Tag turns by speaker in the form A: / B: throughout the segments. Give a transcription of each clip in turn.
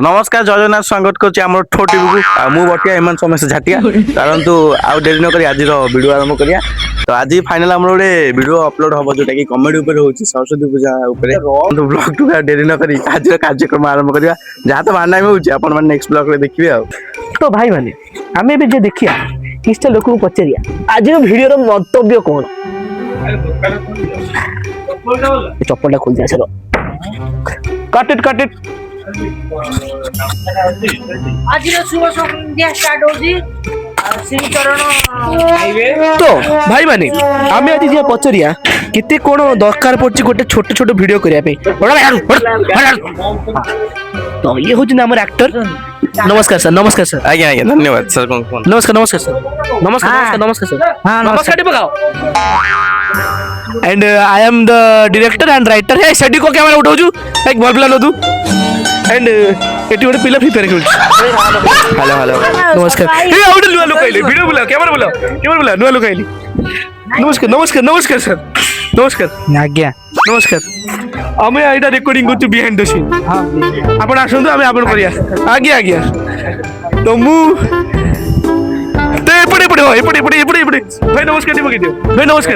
A: तो नमस्कार जय जगन्नाथ स्वागत करछि हमर ठो टीवी को मु बटिया हेमंत समस्त झाटिया कारण तो आ डेरी न करी आज वीडियो आरंभ करिया। तो आज फाइनल हमर गोटे वीडियो अपलोड होबो जोटा कि कॉमेडी ऊपर होछि सरस्वती पूजा ऊपर तो ब्लॉग टू डेरी न करी आज कार्यक्रम आरंभ करिया जहाँ तो मानना में होछि अपन मन नेक्स्ट ब्लॉग रे देखिबे आ।
B: तो भाई माने आमे भी जे देखिया किछटा लोक को पचरिया आज वीडियो रो मंतव्य कोन चप्पल खोल दिया चलो कट इट
C: आज शुभ संध्या स्टार्ट होजी श्री चरण
B: तो भाई माने आमे आज जे पचरिया केते कोन दरकार पड़छि गोटे छोटे छोटे वीडियो करिया पे तो ये होछि ना हमर एक्टर। नमस्कार सर
A: आज्ञा आज्ञा धन्यवाद सर
B: नमस्कार सर हाँ नमस्कार पकाओ and I am the director and writer है सेडी को कैमरा उठाऊ छु एक भल प्लान दू एंड एटी गोटे पिला फ्री फायर खेलु हेलो नमस्कार ए आउट लुआ लोक आइले वीडियो बुला कैमरा बुला नुआ लोक आइले नमस्कार सर नमस्कार
D: आज्ञा
B: नमस्कार आमे आइडा रिकॉर्डिंग करछु बिहाइंड द सीन आपण आसंतु आमे आपण करिया आज्ञा तो मु एपटे भाई नमस्कार टी पकई दियो भाई नमस्कार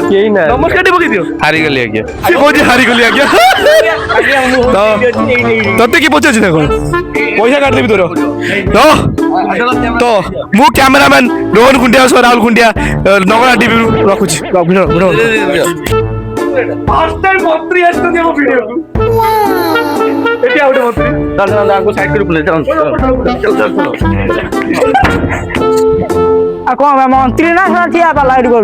B: टी पकई दियो
A: हारी गली आज्ञा
B: से कोजी हारी गली आज्ञा तो तते की पछछि ना कोन पैसा काट देबी तोर तो मु कैमरामैन रोहन कुंडिया सो राहुल कुंडिया नगरा टीवी रखुछि फर्स्ट टाइम मंत्री आस्तो देबो वीडियो को एटी आउट मंत्री
A: चल आगो साइड कर पुले चल
D: आ कौन मंत्री ना थिया लाइट कर